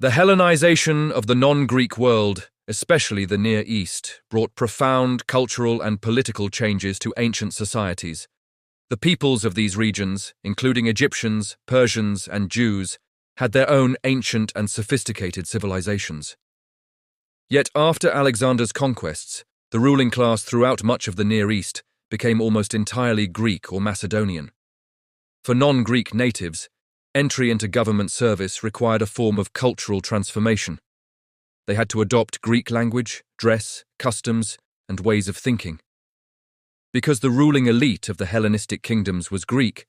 The Hellenization of the non-Greek world, especially the Near East, brought profound cultural and political changes to ancient societies. The peoples of these regions, including Egyptians, Persians, and Jews, had their own ancient and sophisticated civilizations. Yet after Alexander's conquests, the ruling class throughout much of the Near East became almost entirely Greek or Macedonian. For non-Greek natives, entry into government service required a form of cultural transformation. They had to adopt Greek language, dress, customs, and ways of thinking. Because the ruling elite of the Hellenistic kingdoms was Greek,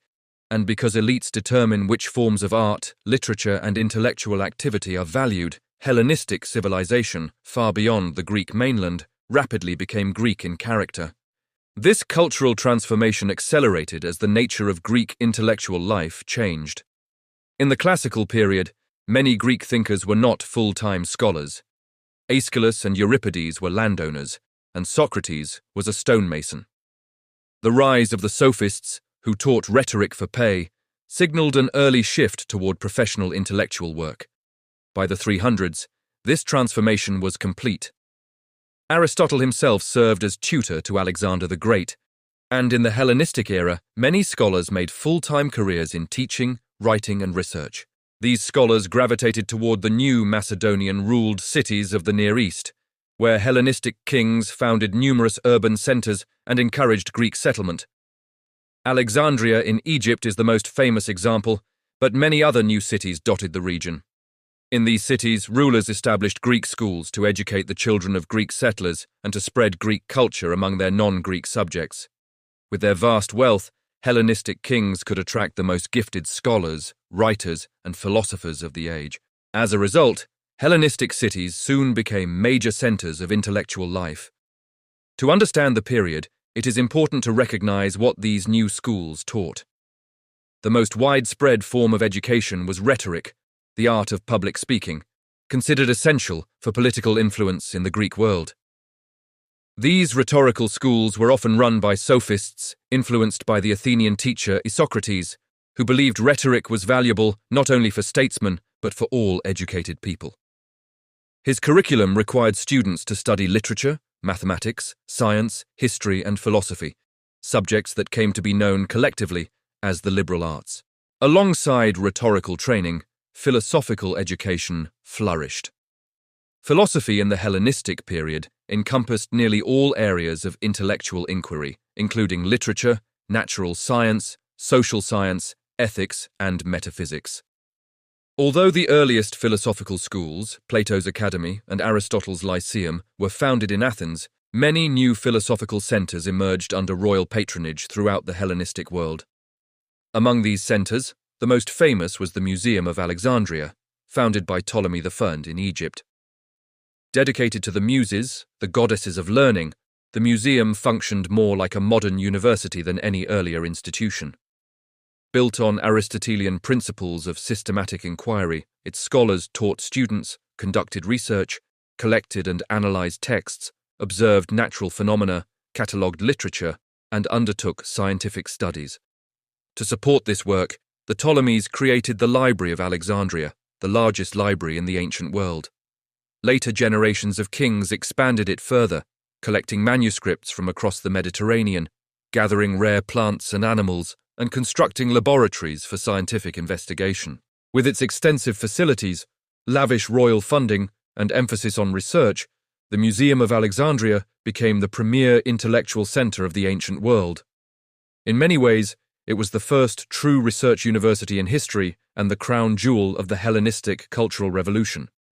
and because elites determine which forms of art, literature, and intellectual activity are valued, Hellenistic civilization, far beyond the Greek mainland, rapidly became Greek in character. This cultural transformation accelerated as the nature of Greek intellectual life changed. In the classical period, many Greek thinkers were not full-time scholars. Aeschylus and Euripides were landowners, and Socrates was a stonemason. The rise of the sophists, who taught rhetoric for pay, signaled an early shift toward professional intellectual work. By the 300s, this transformation was complete. Aristotle himself served as tutor to Alexander the Great, and in the Hellenistic era, many scholars made full-time careers in teaching, writing, and research. These scholars gravitated toward the new Macedonian-ruled cities of the Near East, where Hellenistic kings founded numerous urban centers and encouraged Greek settlement. Alexandria in Egypt is the most famous example, but many other new cities dotted the region. In these cities, rulers established Greek schools to educate the children of Greek settlers and to spread Greek culture among their non-Greek subjects. With their vast wealth, Hellenistic kings could attract the most gifted scholars, writers, and philosophers of the age. As a result, Hellenistic cities soon became major centers of intellectual life. To understand the period, it is important to recognize what these new schools taught. The most widespread form of education was rhetoric, the art of public speaking, considered essential for political influence in the Greek world. These rhetorical schools were often run by sophists, influenced by the Athenian teacher Isocrates, who believed rhetoric was valuable not only for statesmen, but for all educated people. His curriculum required students to study literature, mathematics, science, history, and philosophy, subjects that came to be known collectively as the liberal arts. Alongside rhetorical training, philosophical education flourished. Philosophy in the Hellenistic period encompassed nearly all areas of intellectual inquiry, including literature, natural science, social science, ethics, and metaphysics. Although the earliest philosophical schools, Plato's Academy and Aristotle's Lyceum, were founded in Athens, many new philosophical centers emerged under royal patronage throughout the Hellenistic world. Among these centers, the most famous was the Museum of Alexandria, founded by Ptolemy I in Egypt. Dedicated to the Muses, the goddesses of learning, the museum functioned more like a modern university than any earlier institution. Built on Aristotelian principles of systematic inquiry, its scholars taught students, conducted research, collected and analyzed texts, observed natural phenomena, catalogued literature, and undertook scientific studies. To support this work, the Ptolemies created the Library of Alexandria, the largest library in the ancient world. Later generations of kings expanded it further, collecting manuscripts from across the Mediterranean, gathering rare plants and animals, and constructing laboratories for scientific investigation. With its extensive facilities, lavish royal funding, and emphasis on research, the Museum of Alexandria became the premier intellectual center of the ancient world. In many ways, it was the first true research university in history and the crown jewel of the Hellenistic cultural revolution.